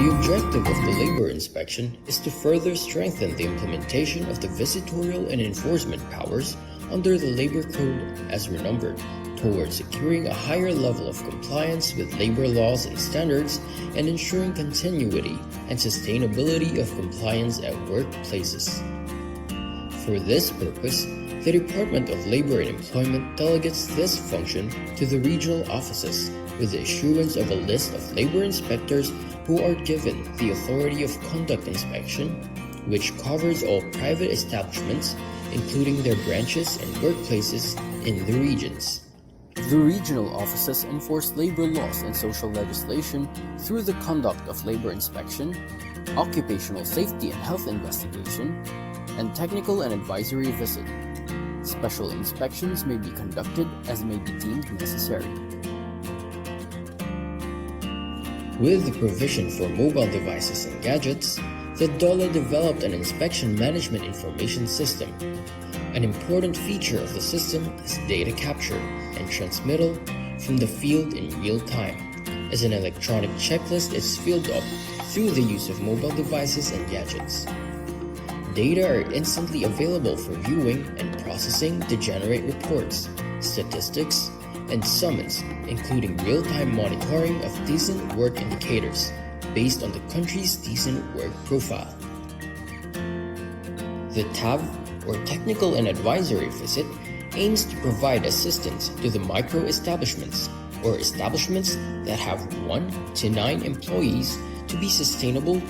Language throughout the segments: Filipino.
The objective of the labor inspection is to further strengthen the implementation of the visitorial and enforcement powers under the Labor Code as renumbered towards securing a higher level of compliance with labor laws and standards and ensuring continuity and sustainability of compliance at workplaces. For this purpose, the Department of Labor and Employment delegates this function to the regional offices with the issuance of a list of labor inspectors who are given the authority of conduct inspection, which covers all private establishments, including their branches and workplaces in the regions. The regional offices enforce labor laws and social legislation through the conduct of labor inspection, occupational safety and health investigation, and technical and advisory visit. Special inspections may be conducted as may be deemed necessary. With the provision for mobile devices and gadgets, the DOLE developed an inspection management information system. An important feature of the system is data capture and transmittal from the field in real time, as an electronic checklist is filled up through the use of mobile devices and gadgets. Data are instantly available for viewing and processing to generate reports, statistics, and summons, including real-time monitoring of decent work indicators based on the country's decent work profile. The TAV, or Technical and Advisory Visit, aims to provide assistance to the micro-establishments, or establishments that have 1 to 9 employees, to be sustainable,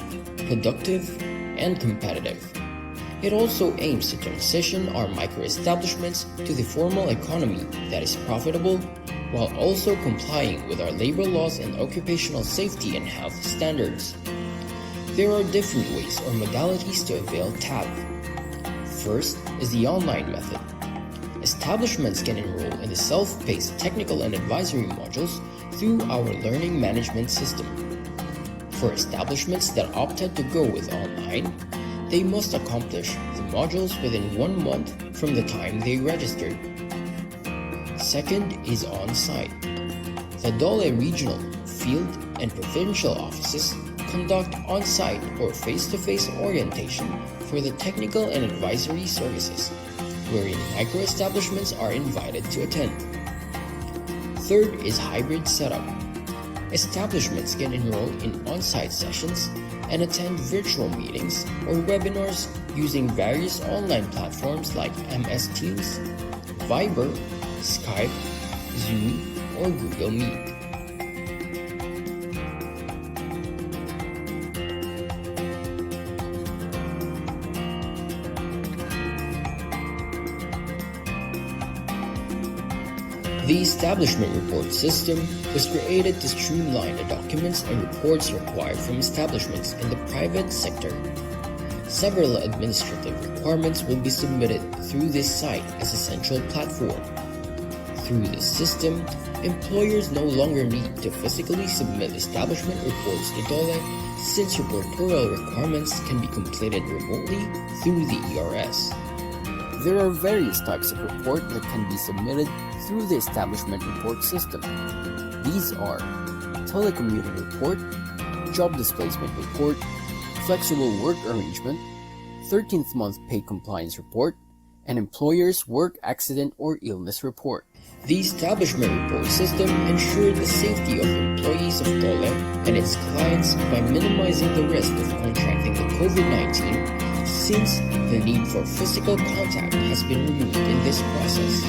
productive, and competitive. It also aims to transition our micro-establishments to the formal economy that is profitable, while also complying with our labor laws and occupational safety and health standards. There are different ways or modalities to avail TAV. First is the online method. Establishments can enroll in the self-paced technical and advisory modules through our learning management system. For establishments that opted to go with online, they must accomplish the modules within 1 month from the time they registered. Second is on-site. The DOLE regional, field, and provincial offices conduct on-site or face-to-face orientation for the technical and advisory services, wherein micro-establishments are invited to attend. Third is hybrid setup. Establishments can enroll in on-site sessions and attend virtual meetings or webinars using various online platforms like MS Teams, Viber, Skype, Zoom, or Google Meet. The establishment report system was created to streamline the documents and reports required from establishments in the private sector. Several administrative requirements will be submitted through this site as a central platform. Through this system, employers no longer need to physically submit establishment reports to DOLE, since reportorial requirements can be completed remotely through the ERS. There are various types of report that can be submitted through the establishment report system. These are telecommuting report, job displacement report, flexible work arrangement, 13th month pay compliance report, and employer's work accident or illness report. The establishment report system ensured the safety of employees of DOLE and its clients by minimizing the risk of contracting the COVID-19, since the need for physical contact has been removed in this process.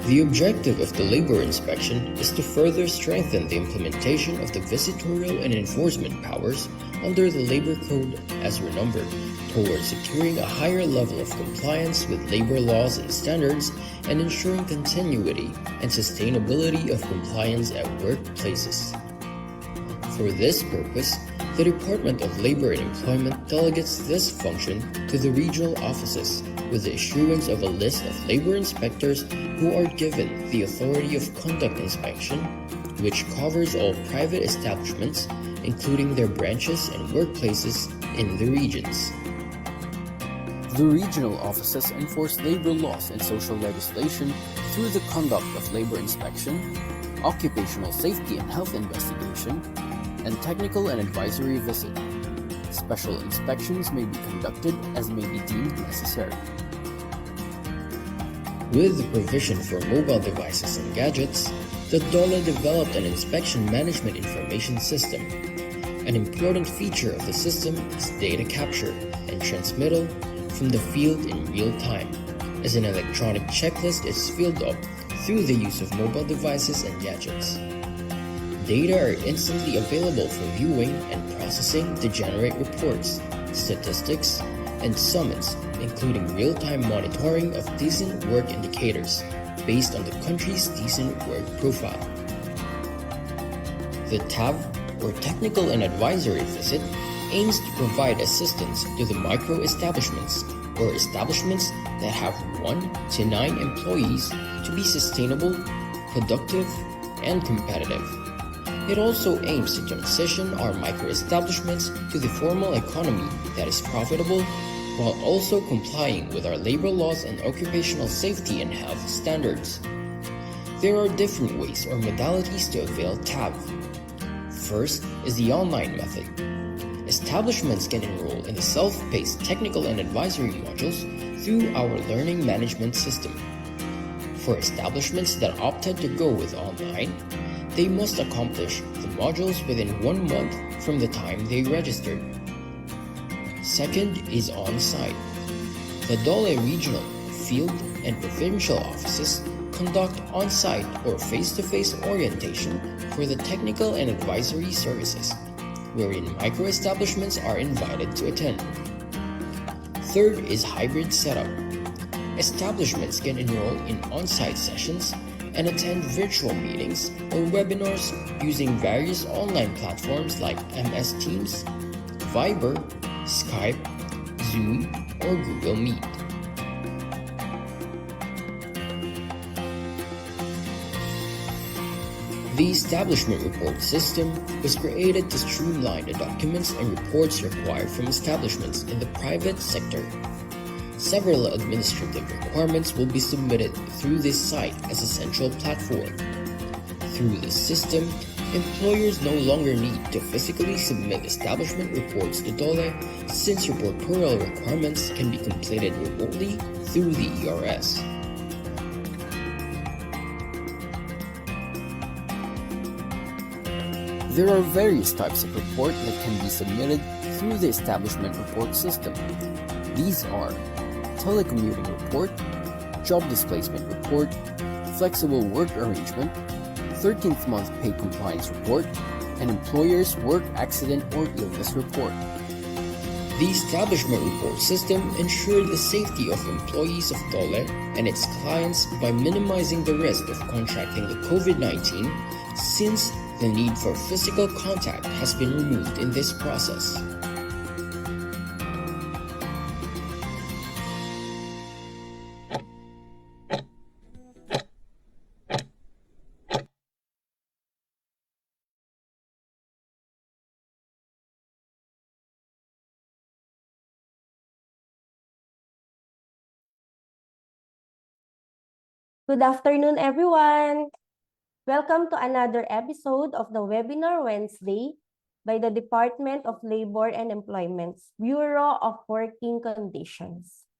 The objective of the labor inspection is to further strengthen the implementation of the visitorial and enforcement powers under the Labor Code as renumbered towards securing a higher level of compliance with labor laws and standards and ensuring continuity and sustainability of compliance at workplaces. For this purpose, the Department of Labor and Employment delegates this function to the regional offices with the issuance of a list of labor inspectors who are given the authority of conduct inspection, which covers all private establishments, including their branches and workplaces in the regions. The regional offices enforce labor laws and social legislation through the conduct of labor inspection, occupational safety and health investigation, and technical and advisory visit. Special inspections may be conducted as may be deemed necessary. With the provision for mobile devices and gadgets, the DOLE developed an inspection management information system. An important feature of the system is data capture and transmittal from the field in real time, as an electronic checklist is filled up through the use of mobile devices and gadgets. Data are instantly available for viewing and processing to generate reports, statistics, and summons, including real-time monitoring of decent work indicators based on the country's decent work profile. The TAV, or Technical and Advisory Visit, aims to provide assistance to the micro-establishments, or establishments that have 1 to 9 employees, to be sustainable, productive, and competitive. It also aims to transition our micro-establishments to the formal economy that is profitable, while also complying with our labor laws and occupational safety and health standards. There are different ways or modalities to avail TAV. First is the online method. Establishments can enroll in the self-paced technical and advisory modules through our learning management system. For establishments that opted to go with online, they must accomplish the modules within 1 month from the time they registered. Second is on-site. The DOLE regional, field, and provincial offices conduct on-site or face-to-face orientation for the technical and advisory services, wherein micro-establishments are invited to attend. Third is hybrid setup. Establishments can enroll in on-site sessions and attend virtual meetings or webinars using various online platforms like MS Teams, Viber, Skype, Zoom, or Google Meet. The Establishment Report System was created to streamline the documents and reports required from establishments in the private sector. Several administrative requirements will be submitted through this site as a central platform. Through this system, employers no longer need to physically submit establishment reports to DOLE, since reportorial requirements can be completed remotely through the ERS. There are various types of report that can be submitted through the establishment report system. These are telecommuting report, job displacement report, flexible work arrangement, 13th month pay compliance report, and employer's work accident or illness report. The Establishment Report System ensured the safety of employees of DOLE and its clients by minimizing the risk of contracting the COVID-19, since the need for physical contact has been removed in this process. Good afternoon, everyone. Welcome to another episode of the Webinar Wednesday by the Department of Labor and Employment's Bureau of Working Conditions.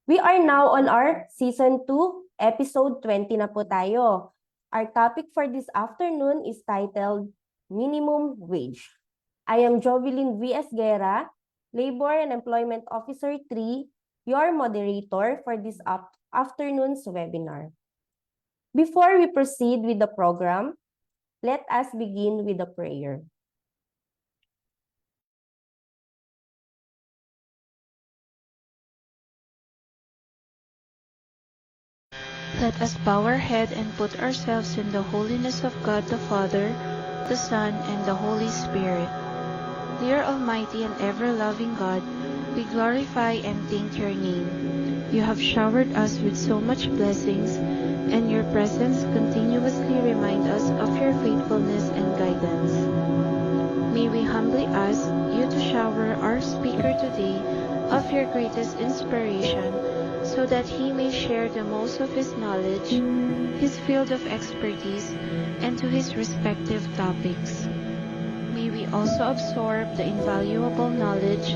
We are now on our Season 2, Episode 20 na po tayo. Our topic for this afternoon is titled Minimum Wage. I am Jovelyn V.S. Guerra, Labor and Employment Officer 3, your moderator for this afternoon's webinar. Before we proceed with the program, let us begin with a prayer. Let us bow our head and put ourselves in the holiness of God the Father, the Son, and the Holy Spirit. Dear Almighty and ever-loving God, we glorify and thank your name. You have showered us with so much blessings, and your presence continuously remind us of your faithfulness and guidance. May we humbly ask you to shower our speaker today of your greatest inspiration, so that he may share the most of his knowledge, his field of expertise, and to his respective topics. May we also absorb the invaluable knowledge,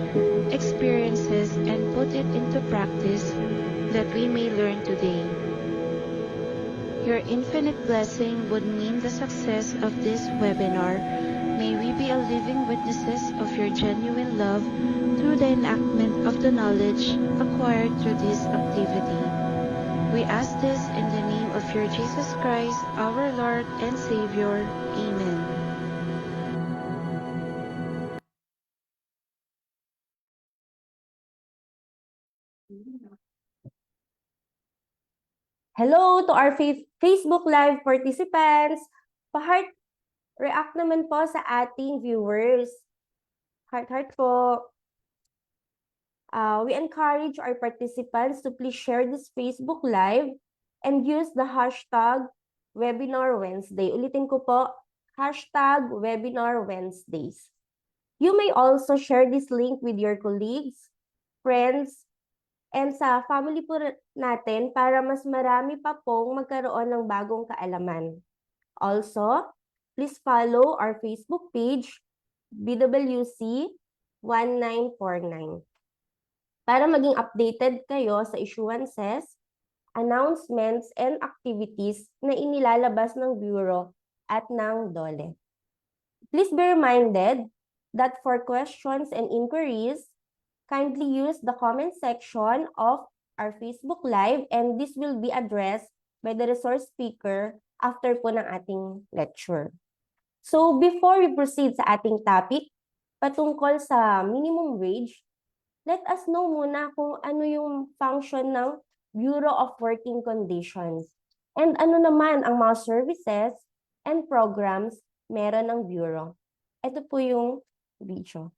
experiences, and put it into practice that we may learn today. Your infinite blessing would mean the success of this webinar. May we be a living witnesses of your genuine love through the enactment of the knowledge acquired through this activity. We ask this in the name of your Jesus Christ, our Lord and Savior. Amen. Hello to our Facebook Live participants. Pa-heart react naman po sa ating viewers. Heart po. We encourage our participants to please share this Facebook Live and use the hashtag Webinar Wednesday. Ulitin ko po, hashtag Webinar Wednesdays. You may also share this link with your colleagues, friends, and sa family po natin para mas marami pa pong magkaroon ng bagong kaalaman. Also, please follow our Facebook page, BWC 1949. Para maging updated kayo sa issuances, announcements, and activities na inilalabas ng Bureau at ng DOLE. Please be reminded that for questions and inquiries, kindly use the comment section of our Facebook Live and this will be addressed by the resource speaker after po ng ating lecture. So before we proceed sa ating topic, patungkol sa minimum wage, let us know muna kung ano yung function ng Bureau of Working Conditions and ano naman ang mga services and programs meron ng Bureau. Ito po yung video.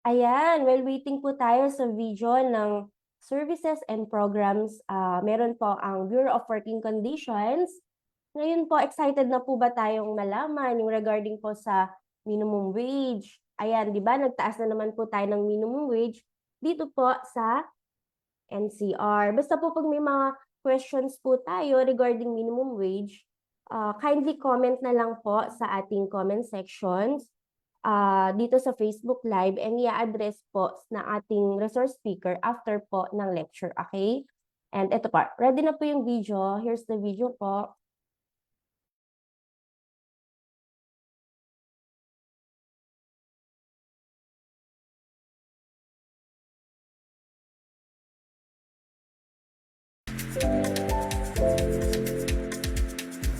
Ayan, while waiting po tayo sa video ng services and programs, meron po ang Bureau of Working Conditions. Ngayon po, excited na po ba tayong malaman yung regarding po sa minimum wage? Ayan, di ba? Nagtaas na naman po tayo ng minimum wage dito po sa NCR. Basta po pag may mga questions po tayo regarding minimum wage, kindly comment na lang po sa ating comment sections dito sa Facebook Live and i-address po na ating resource speaker after po ng lecture, okay? And ito pa, ready na po yung video. Here's the video po.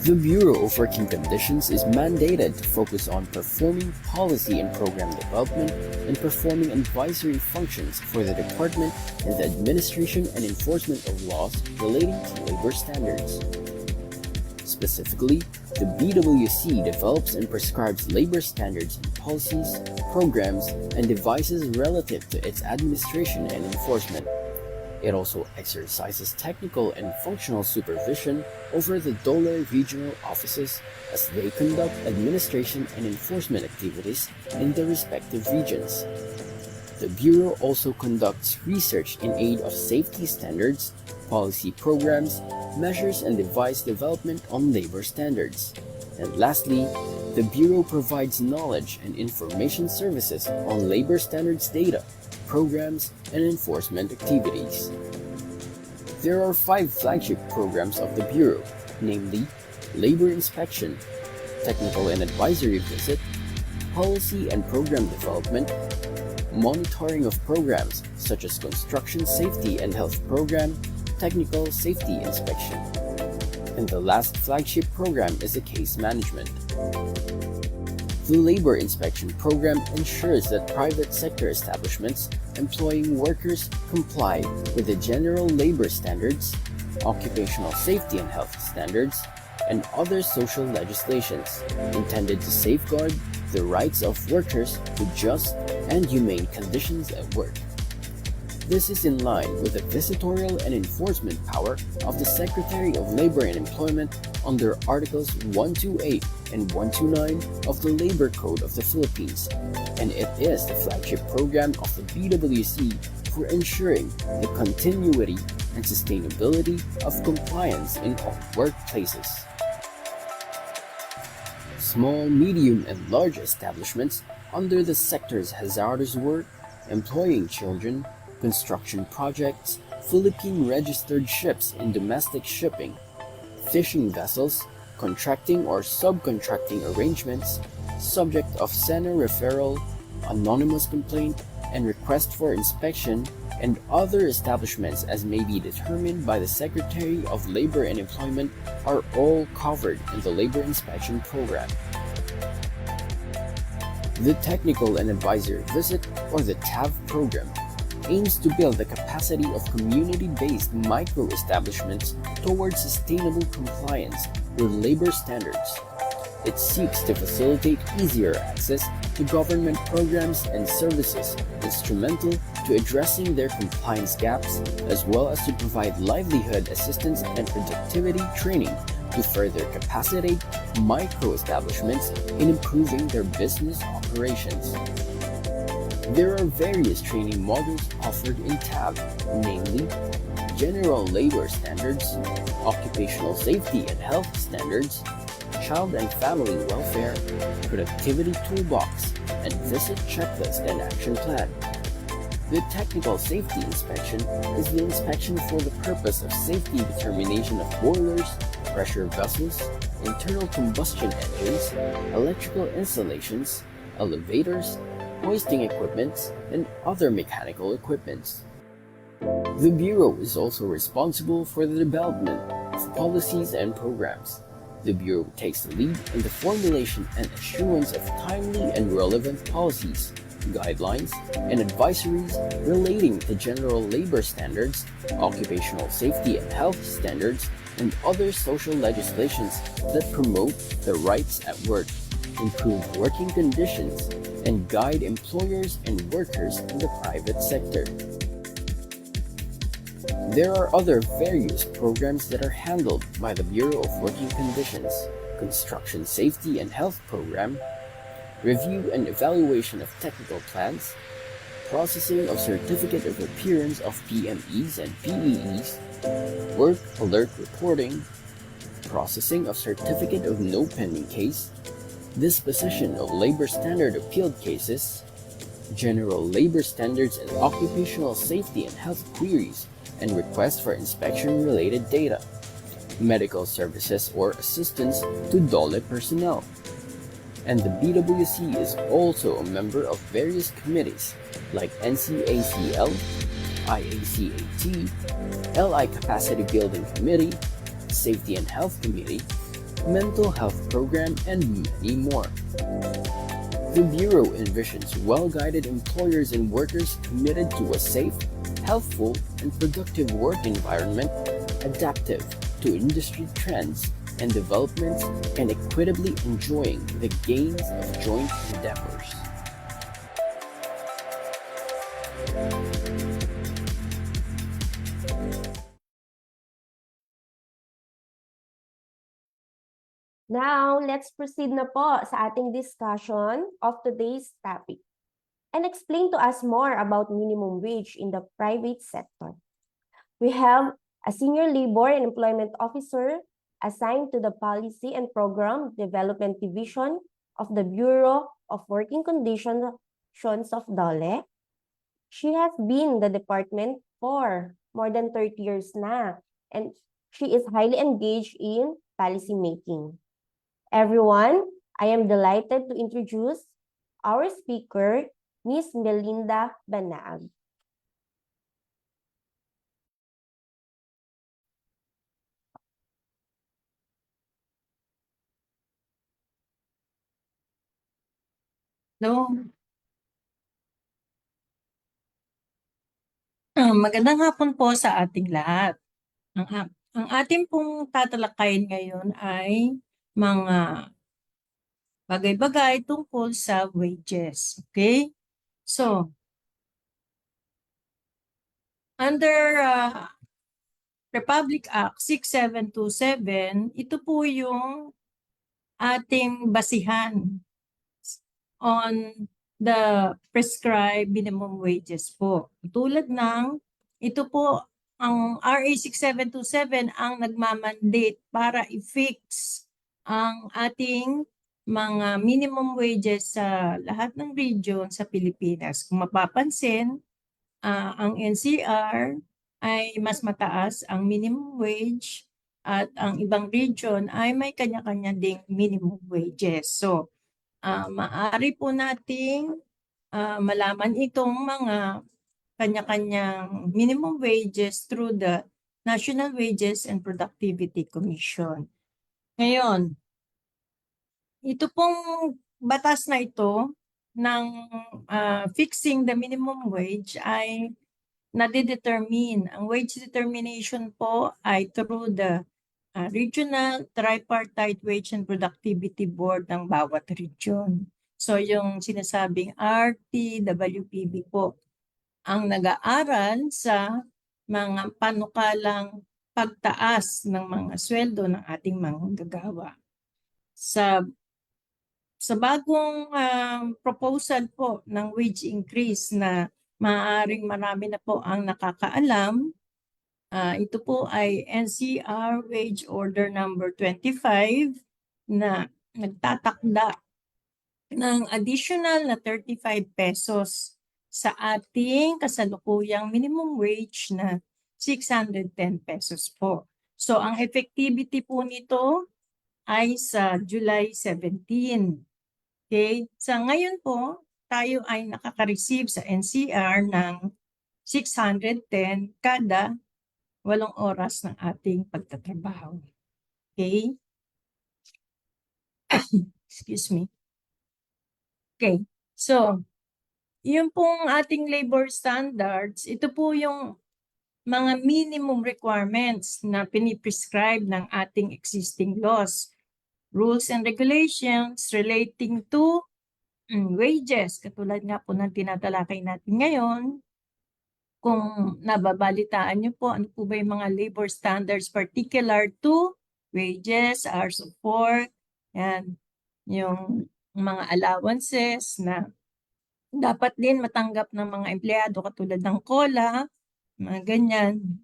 The Bureau of Working Conditions is mandated to focus on performing policy and program development and performing advisory functions for the department in the administration and enforcement of laws relating to labor standards. Specifically, the BWC develops and prescribes labor standards and policies, programs, and devices relative to its administration and enforcement. It also exercises technical and functional supervision over the DOLE regional offices as they conduct administration and enforcement activities in their respective regions. The Bureau also conducts research in aid of safety standards, policy programs, measures and device development on labor standards. And lastly, the Bureau provides knowledge and information services on labor standards data, programs, and enforcement activities. There are 5 flagship programs of the Bureau, namely Labor Inspection, Technical and Advisory Visit, Policy and Program Development, Monitoring of programs such as Construction Safety and Health Program, Technical Safety Inspection. And the last flagship program is a Case Management. The Labor Inspection Program ensures that private sector establishments employing workers comply with the general labor standards, occupational safety and health standards, and other social legislations intended to safeguard the rights of workers to just and humane conditions at work. This is in line with the visitorial and enforcement power of the Secretary of Labor and Employment under Articles 128 and 129 of the Labor Code of the Philippines, and it is the flagship program of the BWC for ensuring the continuity and sustainability of compliance in all workplaces. Small, medium, and large establishments under the sector's hazardous work, employing children, construction projects, Philippine-registered ships in domestic shipping, fishing vessels, contracting or subcontracting arrangements, subject of SENA referral, anonymous complaint, and request for inspection, and other establishments as may be determined by the Secretary of Labor and Employment are all covered in the Labor Inspection Program. The Technical and Advisory Visit, or the TAV program, aims to build the capacity of community-based micro-establishments towards sustainable compliance with labor standards. It seeks to facilitate easier access to government programs and services instrumental to addressing their compliance gaps, as well as to provide livelihood assistance and productivity training to further capacitate micro-establishments in improving their business operations. There are various training modules offered in TAV, namely General Labor Standards, Occupational Safety and Health Standards, Child and Family Welfare, Productivity Toolbox, and Visit Checklist and Action Plan. The Technical Safety Inspection is the inspection for the purpose of safety determination of boilers, pressure vessels, internal combustion engines, electrical installations, elevators, hoisting equipments, and other mechanical equipments. The Bureau is also responsible for the development of policies and programs. The Bureau takes the lead in the formulation and assurance of timely and relevant policies, guidelines, and advisories relating to general labor standards, occupational safety and health standards, and other social legislations that promote the rights at work, improve working conditions, and guide employers and workers in the private sector. There are other various programs that are handled by the Bureau of Working Conditions, Construction Safety and Health Program, Review and Evaluation of Technical Plans, Processing of Certificate of Appearance of PMEs and PEEs, Work Alert Reporting, Processing of Certificate of No Pending Case, Disposition of Labor Standard Appealed Cases, General Labor Standards and Occupational Safety and Health Queries and Requests for Inspection-related data, Medical Services or Assistance to DOLE personnel. And the BWC is also a member of various committees like NCACL, IACAT, LI Capacity Building Committee, Safety and Health Committee, Mental Health Program, and many more. The Bureau envisions well-guided employers and workers committed to a safe, healthful, and productive work environment, adaptive to industry trends and developments, and equitably enjoying the gains of joint endeavors. Now, let's proceed na po sa ating discussion of today's topic. and explain to us more about minimum wage in the private sector. We have a Senior Labor and Employment Officer assigned to the Policy and Program Development Division of the Bureau of Working Conditions of DOLE. She has been in the department for more than 30 years na, and she is highly engaged in policy making. Everyone, I am delighted to introduce our speaker, Ms. Melinda Banaag. Hello. Magandang hapon po sa ating lahat. Ang ating pong tatalakayin ngayon ay mga bagay-bagay tungkol sa wages. Okay? So, under Republic Act 6727, ito po yung ating basihan on the prescribed minimum wages po. Tulad ng, ito po, ang RA 6727 ang nagmamandate para i-fix ang ating mga minimum wages sa lahat ng region sa Pilipinas. Kung mapapansin, ang NCR ay mas mataas ang minimum wage at ang ibang region ay may kanya-kanya ding minimum wages. So, maaari po nating malaman itong mga kanya-kanyang minimum wages through the National Wages and Productivity Commission. Ngayon, ito pong batas na ito ng fixing the minimum wage ay nadidetermine. Ang wage determination po ay through the Regional Tripartite Wage and Productivity Board ng bawat region. So yung sinasabing RTWPB po ang nag-aaral sa mga panukalang pagtaas ng mga sweldo ng ating mga manggagawa. Sa bagong proposal po ng wage increase na maaaring marami na po ang nakakaalam, ito po ay NCR Wage Order Number 25 na nagtatakda ng additional na 35 pesos sa ating kasalukuyang minimum wage na 610 pesos po. So ang effectivity po nito ay sa July 17. Okay? Sa ngayon po, tayo ay nakaka-receive sa NCR ng 610 kada 8 oras ng ating pagtatrabaho. Okay? Excuse me. Okay. So, yung pong ating labor standards, ito po yung mga minimum requirements na piniprescribe ng ating existing laws, rules and regulations relating to wages. Katulad nga po ng tinatalakay natin ngayon. Kung nababalitaan niyo po, ano po ba yung mga labor standards particular to wages, hours of work, and yung mga allowances na dapat din matanggap ng mga empleyado katulad ng COLA, mga ganyan.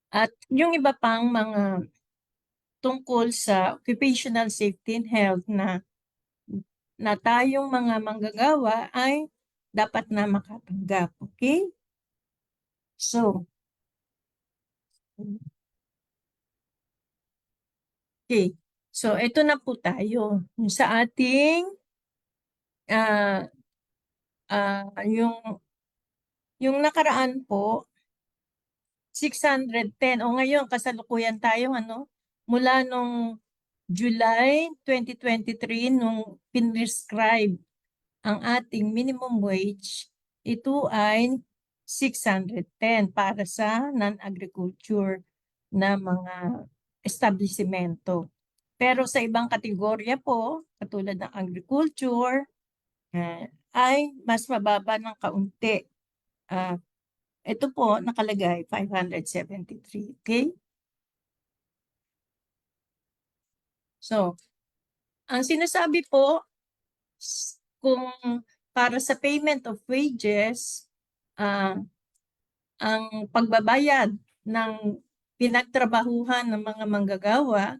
At yung iba pang mga tungkol sa occupational safety and health na tayong mga manggagawa ay dapat na makatanggap. Okay? So, okay. So, ito na po tayo. Sa ating yung nakaraan po, 610. O ngayon, kasalukuyan tayo, mula nung July 2023, nung pinrescribe ang ating minimum wage, ito ay 610 para sa non-agriculture na mga establishmento. Pero sa ibang kategorya po, katulad ng agriculture, ay mas mababa ng kaunti. Ito po nakalagay 573. Okay? So, ang sinasabi po, kung para sa payment of wages, ang pagbabayad ng pinagtrabahuhan ng mga manggagawa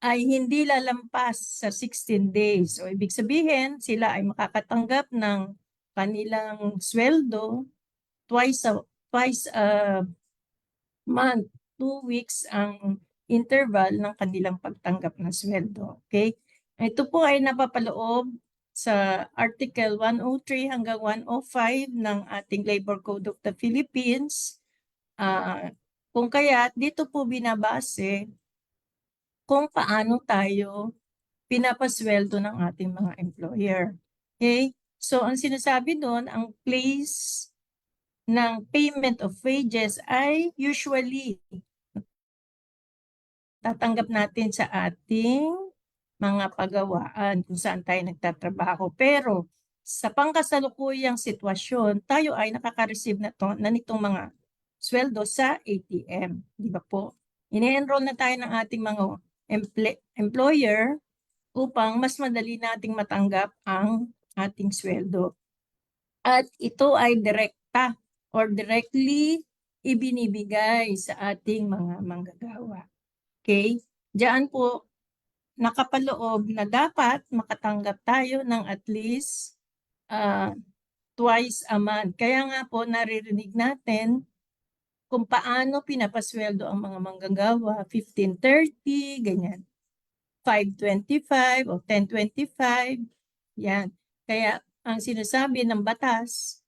ay hindi lalampas sa 16 days. O ibig sabihin, sila ay makakatanggap ng kanilang sweldo twice a month, 2 weeks ang interval ng kanilang pagtanggap ng sweldo. Okay? Ito po ay napapaloob sa Article 103 hanggang 105 ng ating Labor Code of the Philippines. Kung kaya, dito po binabase kung paano tayo pinapasweldo ng ating mga employer. Okay? So, ang sinasabi doon, ang place ng payment of wages ay usually tatanggap natin sa ating mga pagawaan kung saan tayo nagtatrabaho. Pero sa pangkasalukuyang sitwasyon, tayo ay nakaka-receive na nitong mga sweldo sa ATM. Di ba po? Ine-enroll na tayo ng ating mga employer upang mas madali nating matanggap ang ating sweldo. At ito ay direkta or directly ibinibigay sa ating mga manggagawa. Okay? Diyan po nakapaloob na dapat makatanggap tayo ng at least twice a month. Kaya nga po naririnig natin kung paano pinapasweldo ang mga manggagawa, 15.30, ganyan. 5.25 o 10.25, yan. Kaya ang sinasabi ng batas,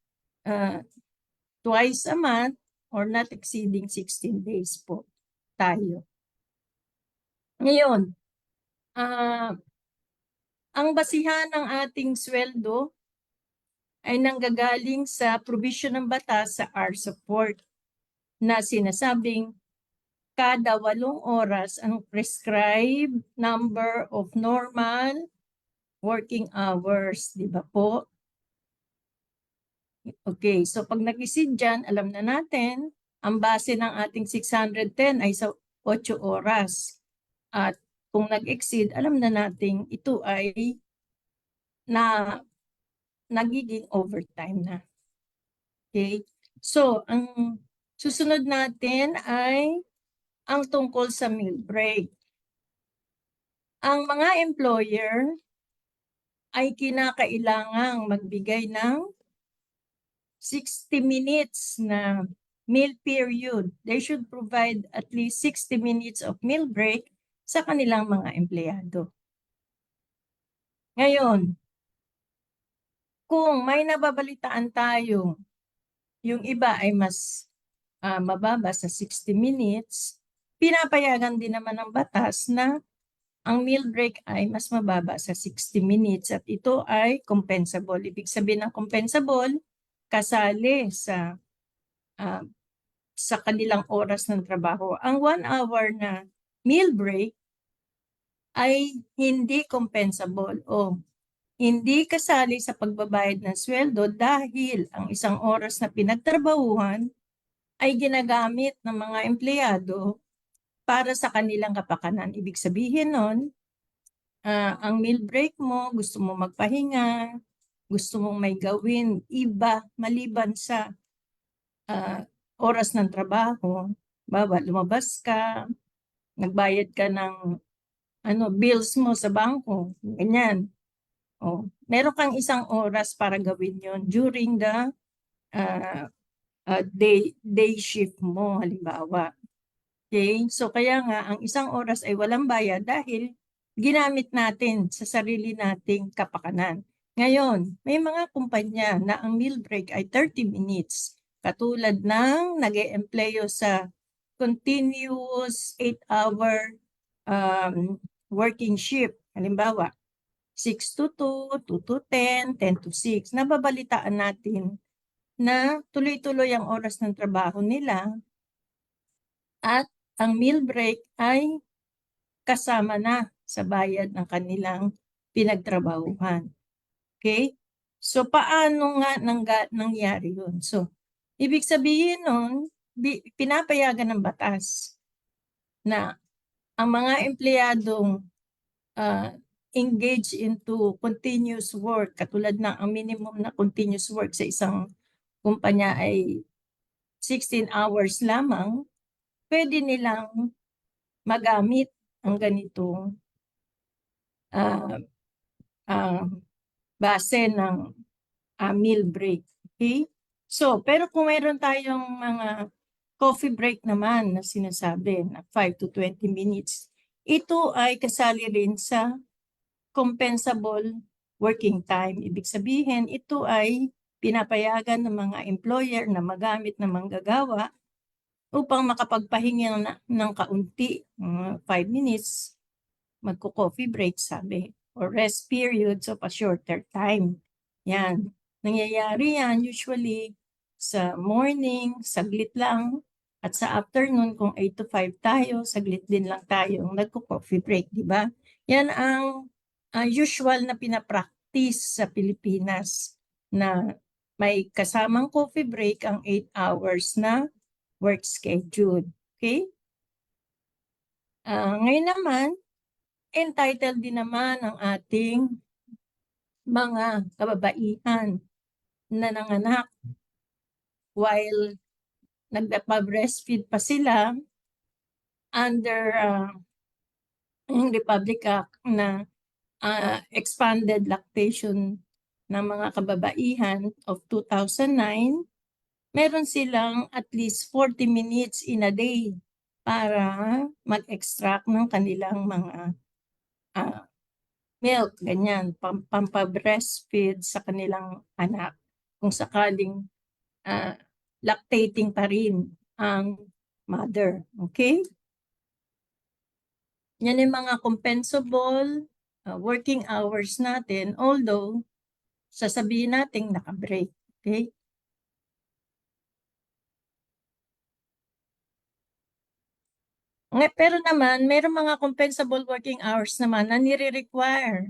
twice a month or not exceeding 16 days po tayo. Ngayon, ang basihan ng ating sweldo ay nanggagaling sa provision ng batas sa our support na sinasabing kada 8 oras ang prescribed number of normal working hours, di ba po? Okay, so pag nag-exceed dyan, alam na natin, ang base ng ating 610 ay sa 8 oras. At kung nag-exceed, alam na natin ito ay nagiging overtime na. Okay? So, ang susunod natin ay ang tungkol sa meal break. Ang mga employer ay kinakailangang magbigay ng 60 minutes na meal period. They should provide at least 60 minutes of meal break sa kanilang mga empleyado. Ngayon, kung may nababalitaan tayo, yung iba ay mas mababa sa 60 minutes, pinapayagan din naman ng batas na ang meal break ay mas mababa sa 60 minutes at ito ay compensable. Ibig sabihin ng compensable, kasali sa kanilang oras ng trabaho. Ang 1 hour na meal break ay hindi compensable o hindi kasali sa pagbabayad ng sweldo dahil ang isang oras na pinagtrabahuhan ay ginagamit ng mga empleyado para sa kanilang kapakanan. Ibig sabihin nun, ang meal break mo, gusto mo magpahinga, gusto mong may gawin, iba, maliban sa oras ng trabaho, lumabas ka, nagbayad ka ng bills mo sa bangko, ganyan. Meron kang isang oras para gawin yon during the day shift mo, halimbawa. Okay? So kaya nga, ang isang oras ay walang bayad dahil ginamit natin sa sarili nating kapakanan. Ngayon, may mga kumpanya na ang meal break ay 30 minutes. Katulad ng nag-e-empleyo sa continuous 8-hour working shift. Halimbawa, 6 to 2, 2 to 10, 10 to 6. Nababalitaan natin na tuloy-tuloy ang oras ng trabaho nila at ang meal break ay kasama na sa bayad ng kanilang pinagtrabahuhan. Okay? So, paano nga nangyari yun? So, ibig sabihin nun, pinapayagan ng batas na ang mga empleyadong engage into continuous work, katulad ng ang minimum na continuous work sa isang kumpanya ay 16 hours lamang, pwede nilang magamit ang ganitong base ng meal break. Okay? So, pero kung mayroon tayong mga coffee break naman na sinasabi na 5 to 20 minutes, ito ay kasali rin sa compensable working time. Ibig sabihin, ito ay pinapayagan ng mga employer na magamit ng manggagawa upang makapagpahinga ng kaunti, 5 minutes, magko-coffee break sabi, or rest periods of a shorter time. Yan. Nangyayari yan usually sa morning, saglit lang, at sa afternoon, kung 8 to 5 tayo, saglit din lang tayong nagko-coffee break, di ba? Yan ang usual na pinapractice sa Pilipinas na may kasamang coffee break ang 8 hours na work schedule. Okay? Ngayon naman, entitled din naman ang ating mga kababaihan na nanganak while nagpa-breastfeed pa sila under yung Republic Act na expanded lactation ng mga kababaihan of 2009, meron silang at least 40 minutes in a day para mag-extract ng kanilang mga milk, ganyan, pampabreastfeed sa kanilang anak. Kung sakaling lactating pa rin ang mother. Okay? Yan yung mga compensable working hours natin, although sasabihin natin naka-break. Okay? Pero naman, mayroong mga compensable working hours naman na nire-require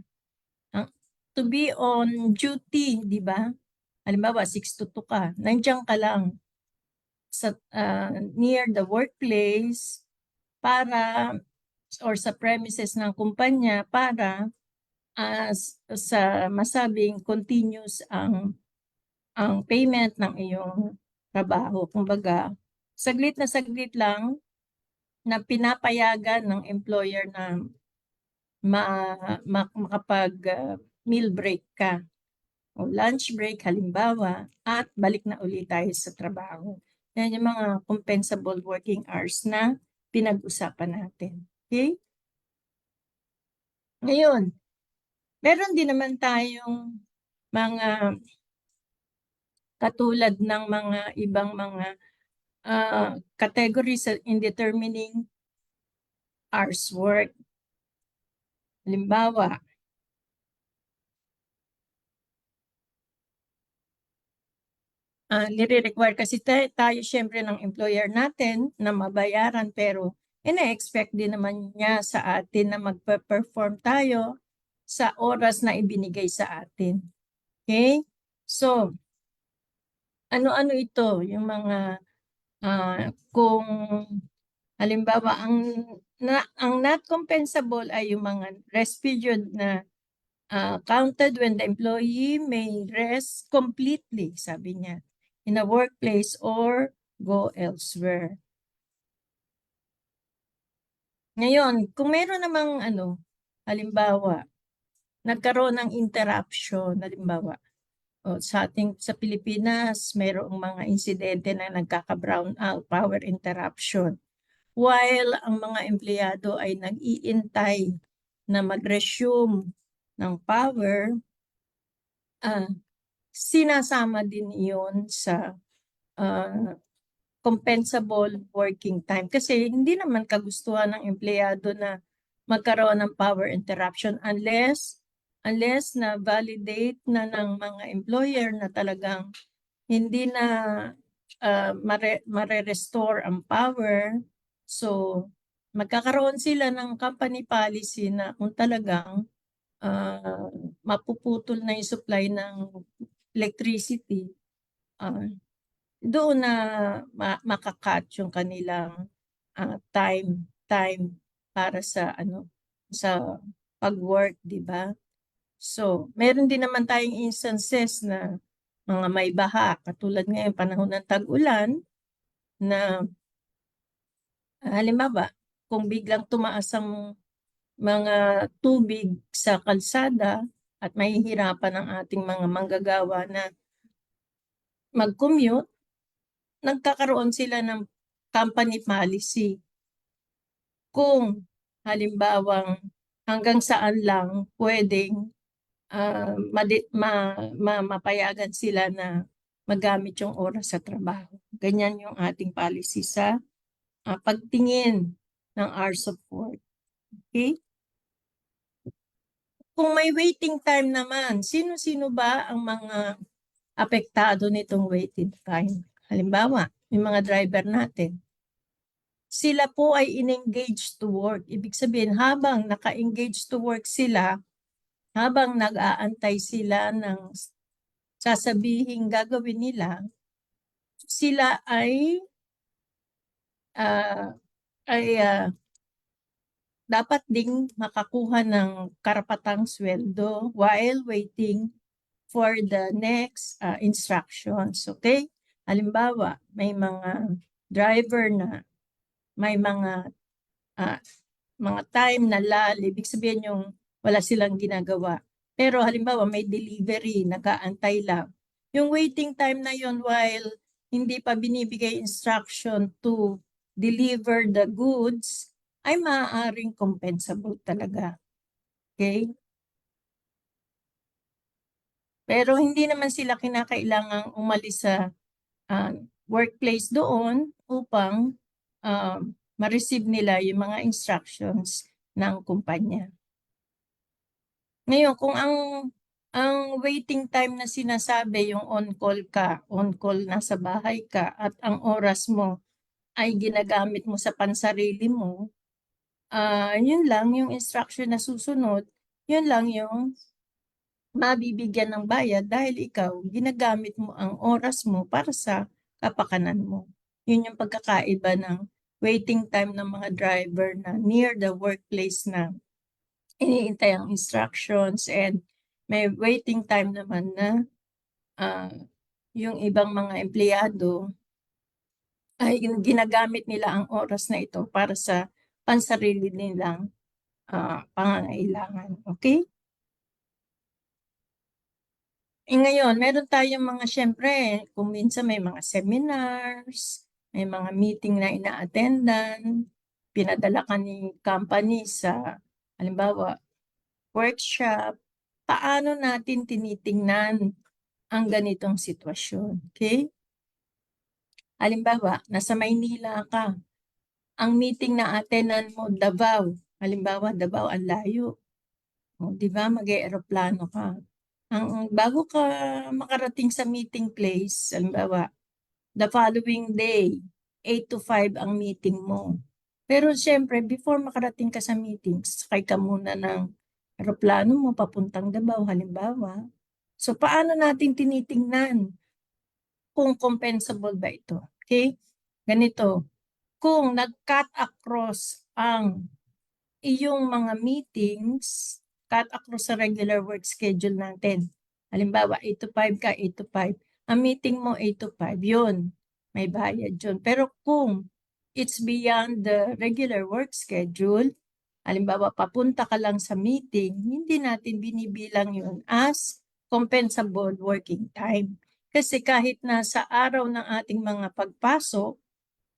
to be on duty, di ba? Halimbawa, 6 to 2 ka, nandiyan ka lang sa near the workplace para or sa premises ng kumpanya para sa masabing continuous ang payment ng iyong trabaho. Kumbaga, saglit lang na pinapayagan ng employer na makapag meal break ka o lunch break halimbawa at balik na ulit tayo sa trabaho. Yan yung mga compensable working hours na pinag-usapan natin. Okay? Ngayon, meron din naman tayong mga katulad ng mga ibang mga categories in determining hours work. Halimbawa, nire-require kasi tayo syempre ng employer natin na mabayaran pero ina-expect din naman niya sa atin na magpe-perform tayo sa oras na ibinigay sa atin. Okay? So, ano-ano ito? Yung mga kung halimbawa ang not compensable ay yung mga rest period na counted when the employee may rest completely, sabi niya, in a workplace or go elsewhere. Ngayon, kung meron namang halimbawa, nagkaroon ng interruption, halimbawa, sa Pilipinas, mayroong mga insidente na nagkaka-brown out, power interruption. While ang mga empleyado ay nag-iintay na mag-resume ng power, sinasama din iyon sa compensable working time. Kasi hindi naman kagustuhan ng empleyado na magkaroon ng power interruption unless na validate na ng mga employer na talagang hindi na mare-restore ang power. So, magkakaroon sila ng company policy na kung talagang mapuputol na yung supply ng electricity, doon na makakat yung kanilang time para sa pag-work, di ba? So, meron din naman tayong instances na mga may baha, katulad ngayon panahon ng tag-ulan, na halimbawa, kung biglang tumaas ang mga tubig sa kalsada at mahihirapan ang ating mga manggagawa na mag-commute, nagkakaroon sila ng company policy. Kung halimbawang hanggang saan lang pwedeng mapayagan sila na magamit yung oras sa trabaho. Ganyan yung ating policy sa pagtingin ng hours of work. Okay? Kung may waiting time naman, sino-sino ba ang mga apektado nitong waiting time? Halimbawa, yung mga driver natin. Sila po ay in-engage to work. Ibig sabihin, habang naka-engage to work sila, habang nag-aantay sila ng sasabihin gagawin nila, sila ay dapat ding makakuha ng karapatang sweldo while waiting for the next instructions. Okay? Halimbawa, may mga driver na may mga time na ibig sabihin yung wala silang ginagawa. Pero halimbawa may delivery, nag-aantay lang. Yung waiting time na yun while hindi pa binibigay instruction to deliver the goods, ay maaaring compensable talaga. Okay? Pero hindi naman sila kinakailangang umalis sa workplace doon upang ma-receive nila yung mga instructions ng kumpanya. Ngayon, kung ang waiting time na sinasabi, yung on-call ka, on-call nasa bahay ka, at ang oras mo ay ginagamit mo sa pansarili mo, yun lang yung instruction na susunod, yun lang yung mabibigyan ng bayad dahil ikaw, ginagamit mo ang oras mo para sa kapakanan mo. Yun yung pagkakaiba ng waiting time ng mga driver na near the workplace na iniintay ang instructions, and may waiting time naman na yung ibang mga empleyado ay ginagamit nila ang oras na ito para sa pansarili nilang pangangailangan. Okay? Ngayon, meron tayong mga, syempre, kung minsan may mga seminars, may mga meeting na ina-attendan, pinadala ka ni company sa, halimbawa, workshop, paano natin tinitingnan ang ganitong sitwasyon? Okay? Halimbawa, nasa Maynila ka, ang meeting na attendan mo, Davao. Halimbawa, Davao, ang layo. O, di ba, mag-eeroplano ka. Bago ka makarating sa meeting place, halimbawa, the following day, 8 to 5 ang meeting mo. Pero siyempre, before makarating ka sa meeting, sakay ka muna ng aeroplano mo papuntang Davao, halimbawa. So, paano natin tinitingnan kung compensable ba ito? Okay? Ganito, kung nag-cut across ang iyong mga meetings, cut across sa regular work schedule natin. Halimbawa, 8 to 5 ka, 8 to 5. Ang meeting mo, 8 to 5, yun. May bayad yun. Pero kung it's beyond the regular work schedule, halimbawa, papunta ka lang sa meeting, hindi natin binibilang yun as compensable working time. Kasi kahit na sa araw ng ating mga pagpasok,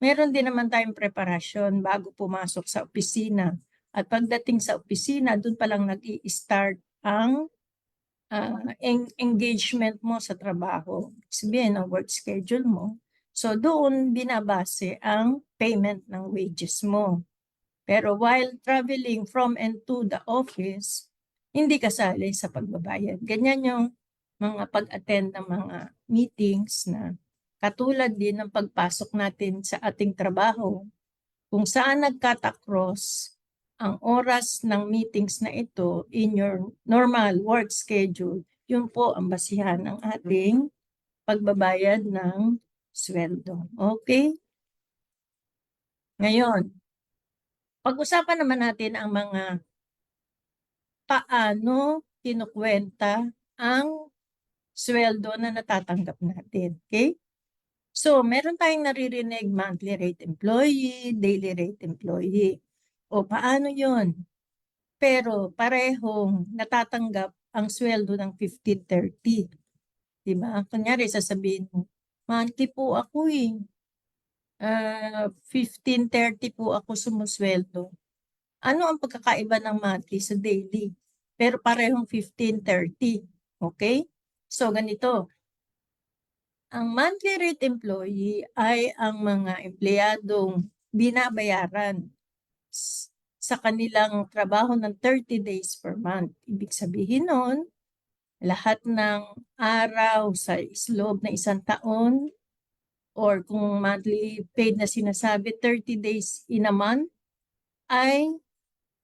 meron din naman tayong preparasyon bago pumasok sa opisina. At pagdating sa opisina, doon pa lang nag-i-start ang engagement mo sa trabaho. Sabihin, ang work schedule mo. So doon binabase ang payment ng wages mo. Pero while traveling from and to the office, hindi kasali sa pagbabayad. Ganyan yung mga pag-attend ng mga meetings na katulad din ng pagpasok natin sa ating trabaho, kung saan nag-cut across ang oras ng meetings na ito in your normal work schedule, yun po ang basihan ng ating pagbabayad ng sweldo. Okay? Ngayon, pag-usapan naman natin ang mga paano kinukwenta ang sweldo na natatanggap natin. Okay? So, meron tayong naririnig monthly rate employee, daily rate employee. O paano yun? Pero parehong natatanggap ang sweldo ng 1530. Diba? Kunyari, sasabihin mo, monthly po ako eh. 1530 po ako sumusweldo. Ano ang pagkakaiba ng monthly sa daily? Pero parehong 1530. Okay? So, ganito. Ang monthly rate employee ay ang mga empleyadong binabayaran sa kanilang trabaho ng 30 days per month. Ibig sabihin nun, lahat ng araw sa loob na isang taon or kung monthly paid na sinasabi, 30 days in a month ay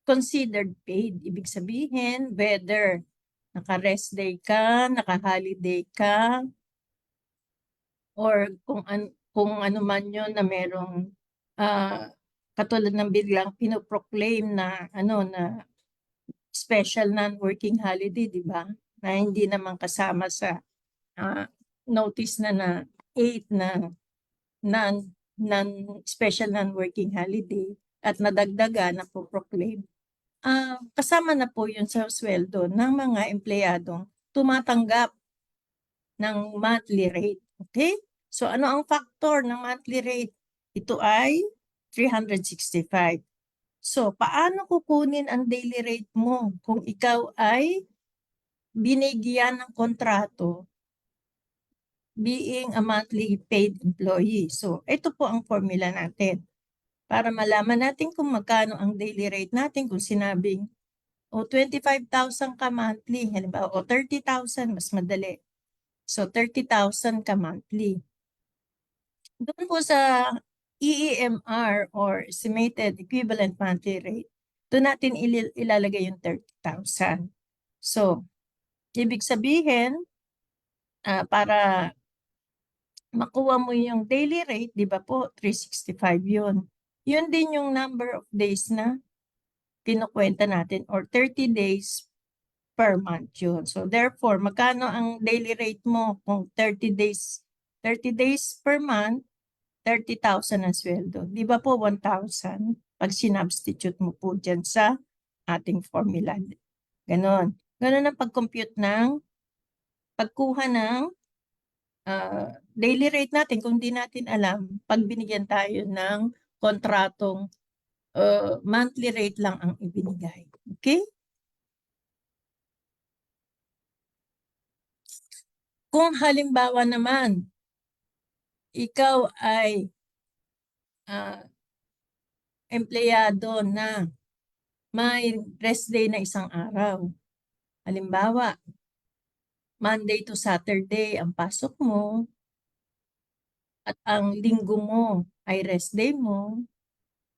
considered paid. Ibig sabihin, whether naka-rest day ka, naka-holiday ka, or kung ano man yun na merong katulad ng biglang pinoproclaim na na special non-working holiday, di ba? Na hindi naman kasama sa notice na 8 na non-special non-working holiday at nadagdagan na po proclaim. Kasama na po yun sa sweldo ng mga empleyadong tumatanggap ng monthly rate. Okay? So ano ang factor ng monthly rate? Ito ay 365. So paano kukunin ang daily rate mo kung ikaw ay binigyan ng kontrato being a monthly paid employee? So ito po ang formula natin para malaman natin kung magkano ang daily rate natin kung sinabing 25,000 ka monthly, halimbawa, 30,000, mas madali. So, 30,000 ka monthly. Doon po sa EEMR or Estimated Equivalent Monthly Rate, doon natin ilalagay yung 30,000. So, ibig sabihin, para makuha mo yung daily rate, di ba po, 365 yun. Yun din yung number of days na kinukwenta natin or 30 days per month yun. So therefore, magkano ang daily rate mo kung 30 days per month, 30,000 ang sweldo. Di ba po 1,000 pag sinubstitute mo po dyan sa ating formula. Ganon. Ganon ang pag-compute ng pagkuha ng daily rate natin kung di natin alam pag binigyan tayo ng kontratong monthly rate lang ang ibinigay. Okay? Kung halimbawa naman, ikaw ay empleyado na may rest day na isang araw. Halimbawa, Monday to Saturday ang pasok mo at ang linggo mo ay rest day mo,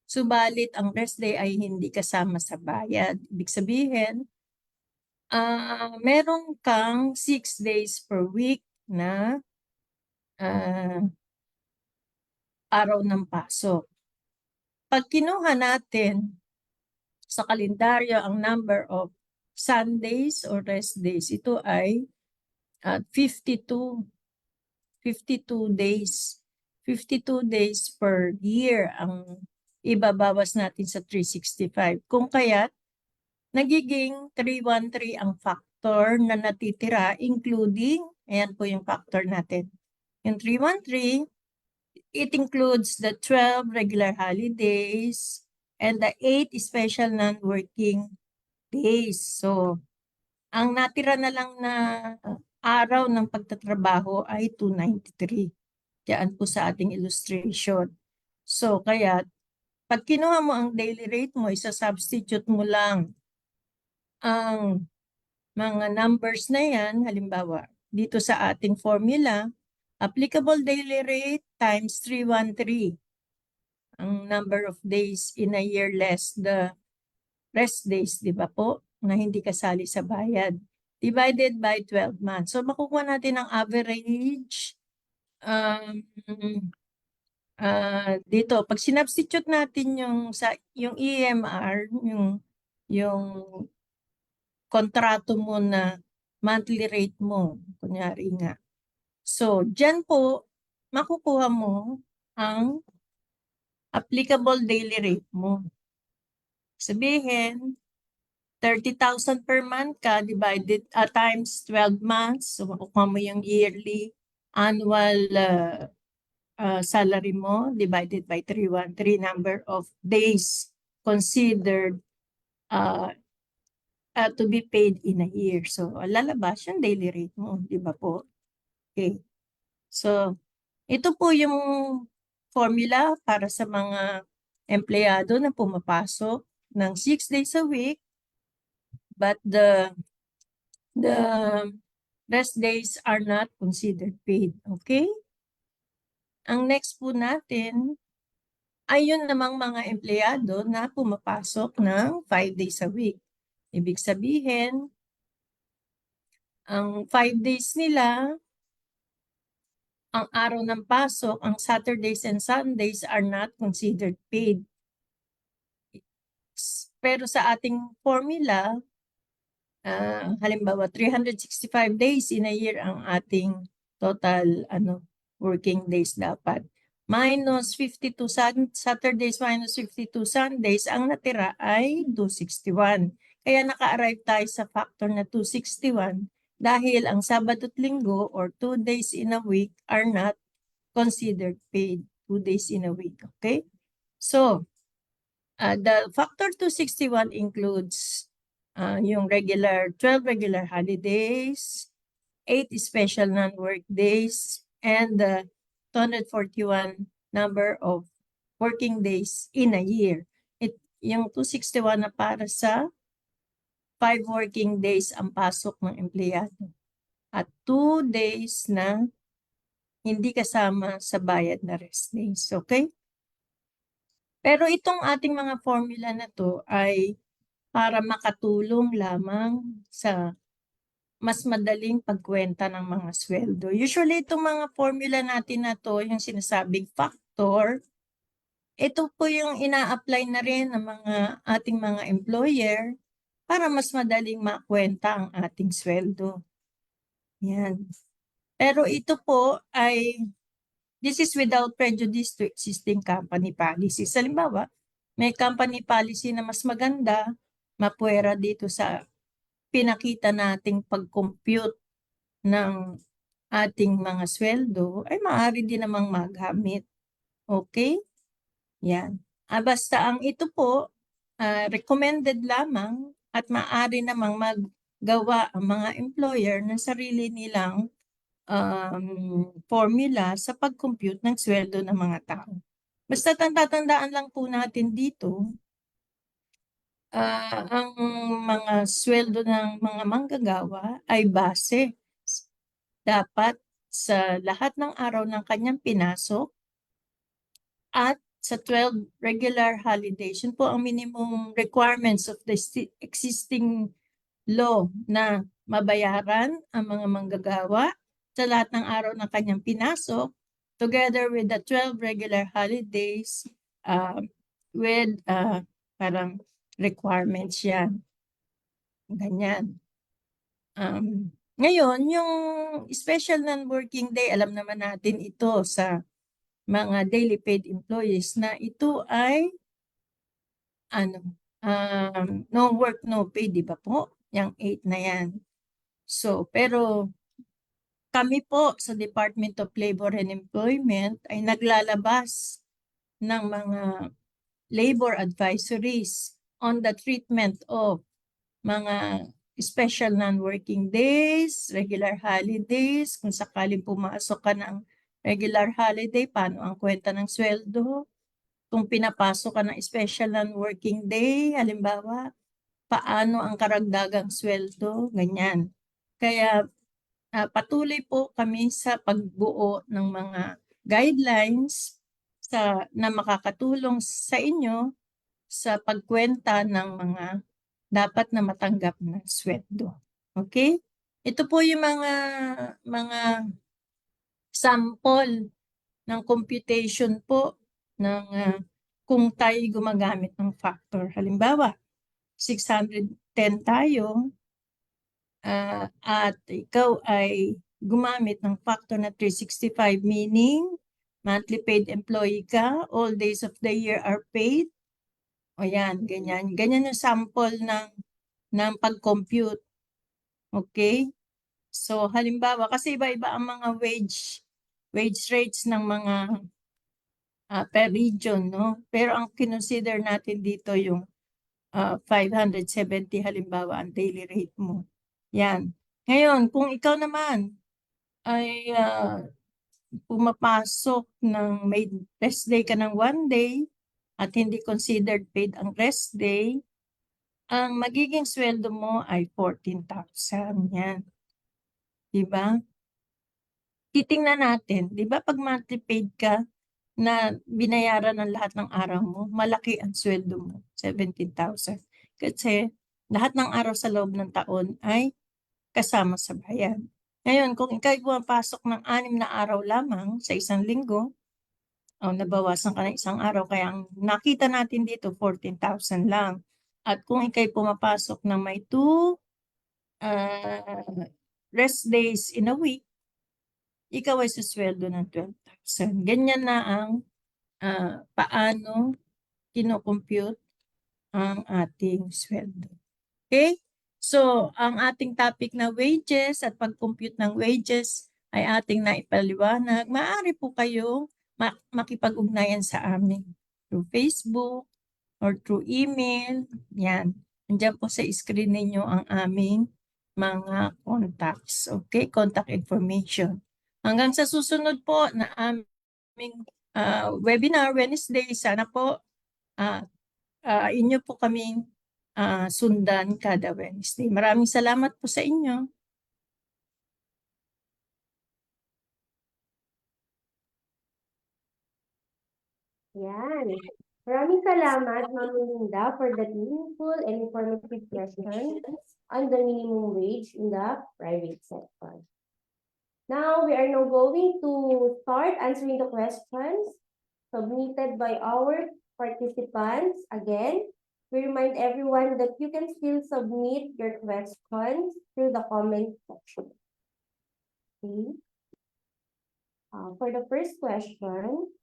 subalit ang rest day ay hindi kasama sa bayad. Ibig sabihin, meron kang 6 days per week na araw ng pasok. Pag kinuha natin sa kalendaryo ang number of Sundays or rest days, ito ay 52 days. 52 days per year ang ibabawas natin sa 365. Kung kaya't nagiging 313 ang factor na natitira, including, ayan po yung factor natin. Yung 313, it includes the 12 regular holidays and the 8 special non-working days. So, ang natira na lang na araw ng pagtatrabaho ay 293. Diyan po sa ating illustration. So, kaya, pag kinuha mo ang daily rate mo, isa-substitute mo lang ang mga numbers na yan, halimbawa, dito sa ating formula, applicable daily rate times 313. Ang number of days in a year less the rest days, di ba po, na hindi kasali sa bayad. Divided by 12 months. So, makukuha natin ang average dito. Pag sinubstitute natin yung EMR, yung kontrato mo na monthly rate mo, kunyari nga. So, dyan po, makukuha mo ang applicable daily rate mo. Sabihin, 30,000 per month ka divided times 12 months. So, makukuha mo yung yearly annual salary mo divided by 313 number of days considered to be paid in a year. So, lalabas yung daily rate mo, di ba po? Okay. So, ito po yung formula para sa mga empleyado na pumapasok ng 6 days a week, but the rest days are not considered paid. Okay? Ang next po natin ay yun namang mga empleyado na pumapasok ng 5 days a week. Ibig sabihin, ang 5 days nila, ang araw ng pasok, ang Saturdays and Sundays are not considered paid. Pero sa ating formula, halimbawa 365 days in a year ang ating total working days dapat. Minus 52 Saturdays minus 52 Sundays, ang natira ay 261. Kaya naka-arrive tayo sa factor na 261 dahil ang Sabado at Linggo or 2 days in a week are not considered paid. 2 days in a week, okay? So, the factor 261 includes yung 12 regular holidays, 8 special non-work days, and 241 number of working days in a year. Yung 261 na para sa 5 working days ang pasok ng empleyado. At 2 days na hindi kasama sa bayad na rest days. Okay? Pero itong ating mga formula na to ay para makatulong lamang sa mas madaling pagkwenta ng mga sweldo. Usually, itong mga formula natin na to, yung sinasabing factor, ito po yung ina-apply na rin ng mga ating mga employer para mas madaling makwenta ang ating sweldo. Yan. Pero ito po ay, this is without prejudice to existing company policies. Halimbawa, may company policy na mas maganda, mapuwera dito sa pinakita nating pag-compute ng ating mga sweldo, ay maaari din namang magamit. Okay? Yan. Basta ang ito po, recommended lamang at maaari namang maggawa ang mga employer ng sarili nilang formula sa pag-compute ng sweldo ng mga tao. Basta tatandaan lang po natin dito, ang mga sweldo ng mga manggagawa ay base dapat sa lahat ng araw ng kanyang pinasok at sa 12 regular holidays. Yun po ang minimum requirements of the existing law na mabayaran ang mga manggagawa sa lahat ng araw ng kanyang pinasok together with the 12 regular holidays with parang requirements yan. Ganyan. Ngayon, yung special non-working day, alam naman natin ito sa mga daily paid employees na ito ay no work, no pay, di ba po? Yung 8 na yan. So, pero kami po sa Department of Labor and Employment ay naglalabas ng mga labor advisories on the treatment of mga special non-working days, regular holidays, kung sakaling pumasok ka ng regular holiday, paano ang kwenta ng sweldo? Kung pinapasok ka ng special non-working day, halimbawa, paano ang karagdagang sweldo? Ganyan. Kaya patuloy po kami sa pagbuo ng mga guidelines na makakatulong sa inyo sa pagkwenta ng mga dapat na matanggap na sweldo. Okay? Ito po yung mga sample ng computation po ng kung tayo gumagamit ng factor. Halimbawa, 610 tayo, at ikaw ay gumamit ng factor na 365, meaning monthly paid employee ka, all days of the year are paid. O yan, ganyan. Ganyan yung sample ng pag-compute. Okay? So, halimbawa, kasi iba-iba ang mga wage rates ng mga per region, no? Pero ang kinonsider natin dito yung 570 halimbawa ang daily rate mo. Yan. Ngayon, kung ikaw naman ay pumapasok ng may rest day ka ng 1 day at hindi considered paid ang rest day, ang magiging sweldo mo ay 14,000. Yan. Diba? Titingnan natin, di ba pag monthly paid ka na binayaran ng lahat ng araw mo, malaki ang sweldo mo, 17,000. Kasi lahat ng araw sa loob ng taon ay kasama sa bayan. Ngayon, kung ikaw ay pumapasok ng 6 na araw lamang sa isang linggo, o nabawasan ka ng isang araw, kaya ang nakita natin dito, 14,000 lang. At kung ikaw ay pumapasok ng may 2 rest days in a week, ikaw ay susweldo ng 12,000. Ganyan na ang paano kinocompute ang ating sweldo. Okay? So, ang ating topic na wages at pag-compute ng wages ay ating naipaliwanag. Maaari po kayo makipag-ugnayan sa amin through Facebook or through email. Yan. Nandiyan po sa screen ninyo ang aming mga contacts. Okay? Contact information. Hanggang sa susunod po na aming webinar Wednesday, sana po inyo po kaming sundan kada Wednesday. Maraming salamat po sa inyo. Yan. Maraming salamat, Ma'am Linda, for that meaningful and informative question on the minimum wage in the private sector. Now, we are now going to start answering the questions submitted by our participants. Again, we remind everyone that you can still submit your questions through the comment section. Okay. For the first question,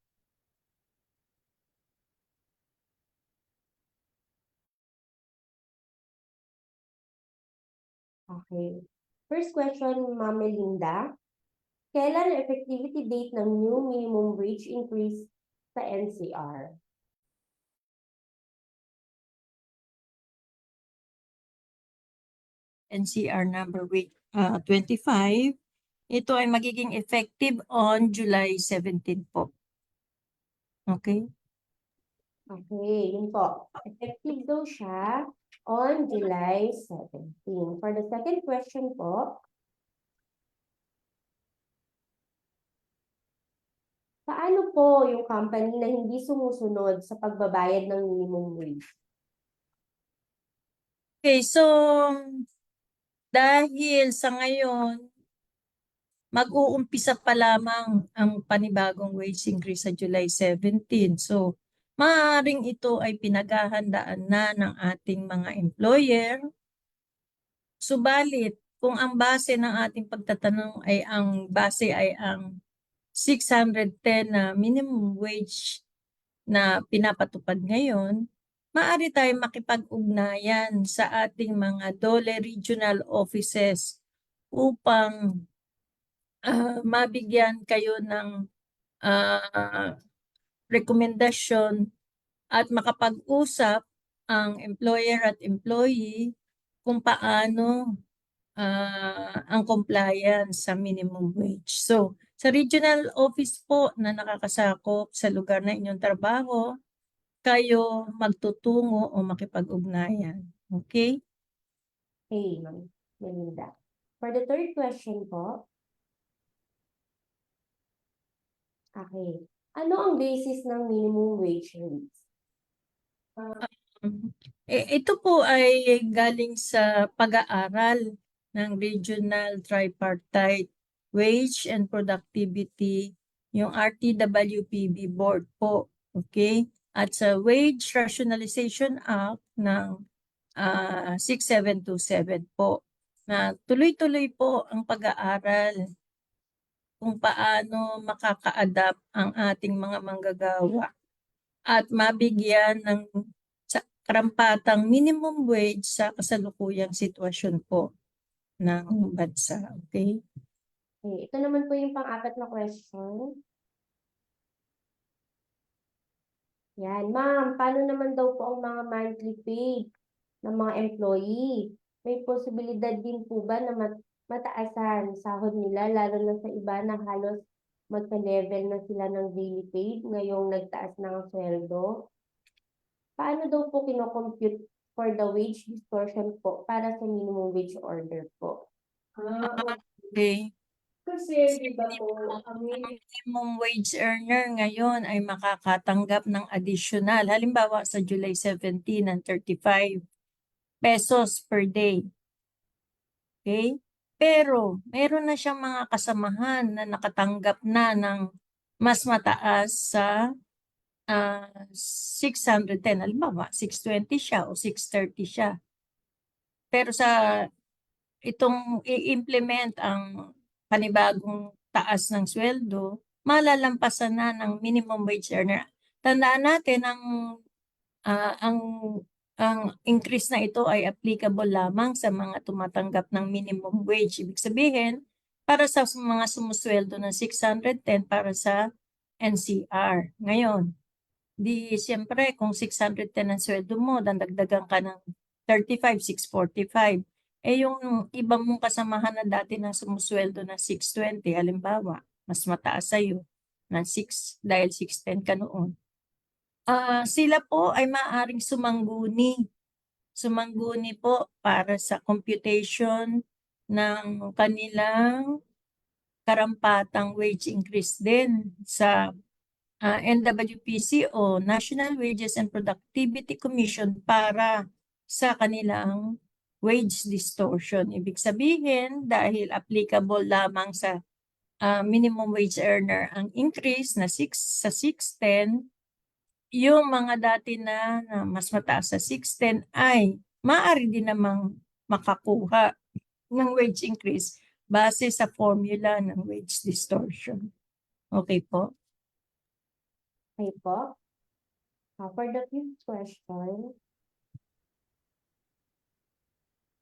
okay. First question, Ma'am Melinda. Kailan ang effectivity date ng new minimum wage increase sa NCR? NCR number 25. Ito ay magiging effective on July 17 po. Okay? Okay, yun po. Effective daw siya on July 17. For the second question po, paano po yung company na hindi sumusunod sa pagbabayad ng minimum wage? Okay, so dahil sa ngayon, mag-uumpisa pa lamang ang panibagong wage increase sa July 17. So, maaaring ito ay pinaghahandaan na ng ating mga employer. Subalit, kung ang base ng ating pagtatanong ay ang 610 na minimum wage na pinapatupad ngayon, maaari tayong makipag-ugnayan sa ating mga DOLE regional offices upang mabigyan kayo ng rekomendasyon at makapag-usap ang employer at employee kung paano ang compliance sa minimum wage. So, sa regional office po na nakakasakop sa lugar na inyong trabaho, kayo magtutungo o makipag-ugnayan. Okay? Okay, Ma'am Melinda. For the third question po, okay. Ano ang basis ng minimum wage rates? Ito po ay galing sa pag-aaral ng Regional Tripartite Wage and Productivity, yung RTWPB board po. Okay? At sa Wage Rationalization Act ng 6727 po. na tuloy-tuloy po ang pag-aaral kung paano makaka-adapt ang ating mga manggagawa at mabigyan ng karampatang minimum wage sa kasalukuyang sitwasyon po ng bansa. Okay? Okay, ito naman po yung pang-apat na question. Yan, ma'am, paano naman daw po ang mga monthly pay ng mga employee? May posibilidad din po ba na mataasan sahod nila, lalo na sa iba na halos magka-level na sila ng daily paid ngayong nagtaas na ang sweldo? Paano daw po kino-compute for the wage distortion po para sa minimum wage order po? Okay. Kasi, di ba po, Ang minimum wage earner ngayon ay makakatanggap ng additional, halimbawa sa July 17 ng 35 pesos per day. Okay? Pero meron na siyang mga kasamahan na nakatanggap na ng mas mataas sa 610. Halimbawa, 620 siya o 630 siya. Pero sa itong i-implement ang panibagong taas ng sweldo, malalampasan na ng minimum wage earner. Tandaan natin ah, ang ang increase na ito ay applicable lamang sa mga tumatanggap ng minimum wage. Ibig sabihin, para sa mga sumusweldo ng 610 para sa NCR. Ngayon, di siyempre kung 610 ang sweldo mo, dandagdagan ka ng 35, 645. Eh yung iba mong kasamahan na dati na sumusweldo ng 620, halimbawa, mas mataas sa'yo ng 6 dahil 610 ka noon. Sila po ay maaaring sumangguni po para sa computation ng kanilang karampatang wage increase din sa NWPC o National Wages and Productivity Commission para sa kanilang wage distortion. Ibig sabihin, dahil applicable lamang sa minimum wage earner ang increase na 6 sa 610, yung mga dati na mas mataas sa 610 ay maaari din namang makakuha ng wage increase base sa formula ng wage distortion. Okay po? Okay po. For the fifth question,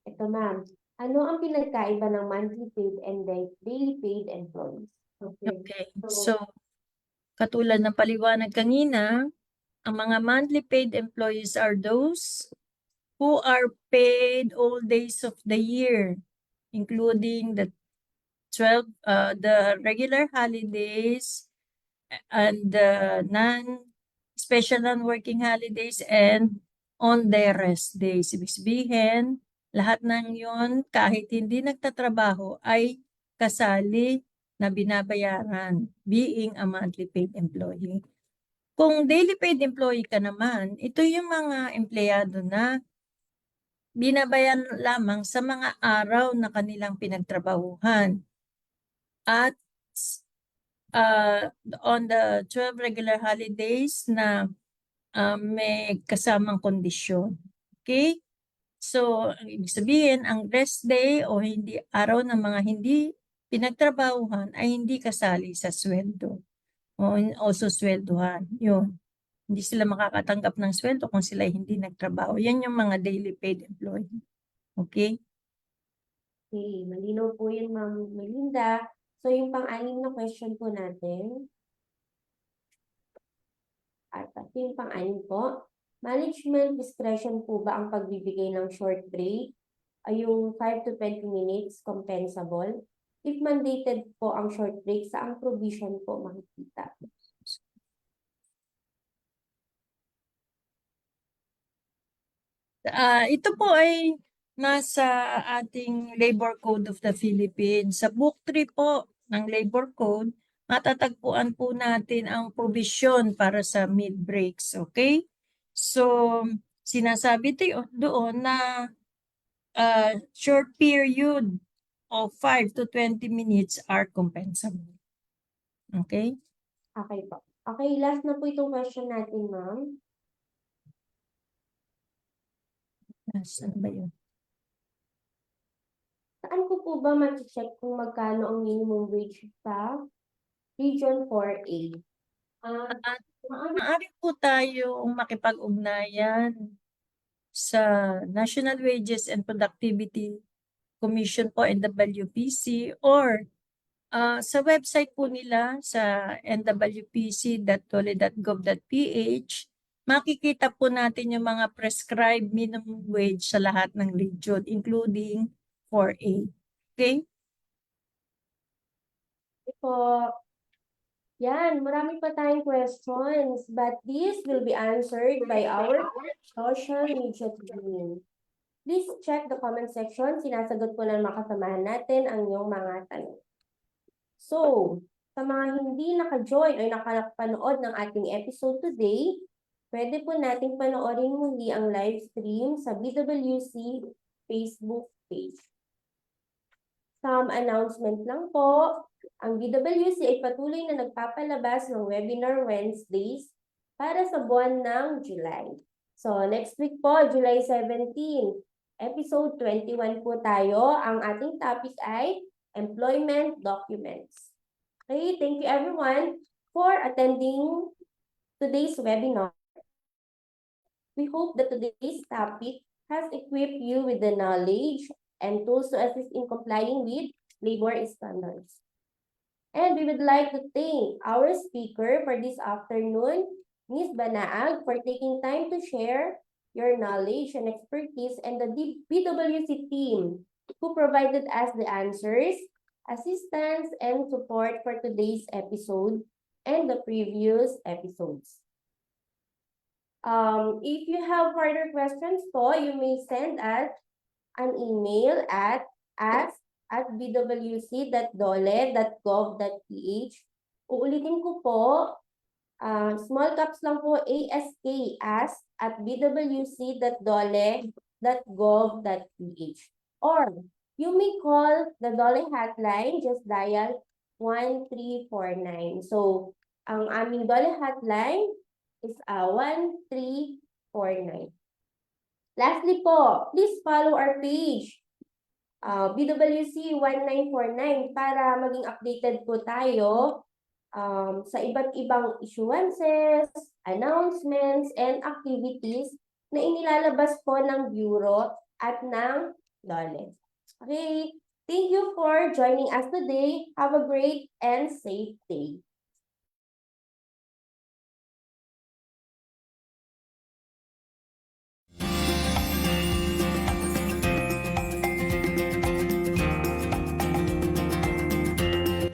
ito ma'am, ano ang pinagkaiba ng monthly paid and daily paid employees? Okay. So, katulad ng paliwanag kanina, ang mga monthly paid employees are those who are paid all days of the year, including the regular holidays and the special non-working holidays and on their rest days. Ibig sabihin, lahat ng yon kahit hindi nagtatrabaho ay kasali na binabayaran being a monthly paid employee. Kung daily paid employee ka naman, ito yung mga empleyado na binabayan lamang sa mga araw na kanilang pinagtrabahuhan. At on the 12 regular holidays na may kasamang kondisyon. Okay? So, ang ibig sabihin, ang rest day o hindi araw ng mga hindi pinagtrabahuhan ay hindi kasali sa sweldo o susweldohan. Yun. Hindi sila makakatanggap ng sweldo kung sila hindi nagtrabaho. Yan yung mga daily paid employee. Okay? Okay, malinaw po yun, Ma'am Melinda. So, yung pang-anim na question po natin. At yung pang-anim po, management discretion po ba ang pagbibigay ng short break? Ay yung 5 to 20 minutes compensable? If mandated po ang short break, saang provision po makikita? Ito po ay nasa ating Labor Code of the Philippines. Sa Book 3 po ng Labor Code, matatagpuan po natin ang provision para sa mid-breaks. Okay? So, sinasabi doon na short period of 5 to 20 minutes are compensable. Okay? Okay po. Okay, last na po itong question natin, ma'am. Saan ba yun? Saan ko po ba ma-check kung magkano ang minimum wage sa Region 4A? Maaari po tayong makipag-ugnayan sa National Wages and Productivity Commission po, NWPC, or sa website po nila sa nwpc.dole.gov.ph, makikita po natin yung mga prescribed minimum wage sa lahat ng region, including 4A. Okay? Po. Yan, marami pa tayong questions, but these will be answered by our social media team. Please check the comment section. Sinasagot po ng makasamahan natin ang iyong mga tanong. So, sa mga hindi naka-join o nakapanood ng ating episode today, pwede po nating panoorin muli ang live stream sa BWC Facebook page. Some announcement lang po. Ang BWC ay patuloy na nagpapalabas ng webinar Wednesdays para sa buwan ng July. So, next week po, July 17, episode 21 po tayo. Ang ating topic ay employment documents. Okay, thank you everyone for attending today's webinar. We hope that today's topic has equipped you with the knowledge and tools to assist in complying with labor standards. And we would like to thank our speaker for this afternoon, Ms. Banaag, for taking time to share your knowledge and expertise, and the BWC team who provided us the answers, assistance, and support for today's episode and the previous episodes. If you have further questions po, you may send us an email at bwc.dole.gov.ph. Uulitin ko po, small caps lang po, ask@bwc.dole.gov.ph. Or you may call the Dole hotline, just dial 1349. So, ang aming Dole hotline is 1349. Lastly po, please follow our page, BWC 1949, para maging updated po tayo sa iba't ibang issuances, announcements, and activities na inilalabas po ng Bureau at ng DOLE. Okay, thank you for joining us today. Have a great and safe day.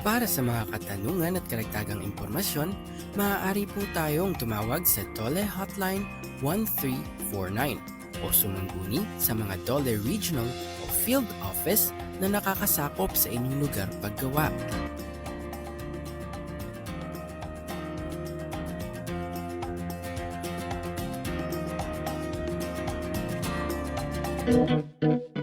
Para sa mga katanungan at karagdagang impormasyon, maaari po tayong tumawag sa Dole Hotline 1349 o sumangguni sa mga Dole Regional o Field Office na nakakasakop sa inyong lugar paggawa. Thank you.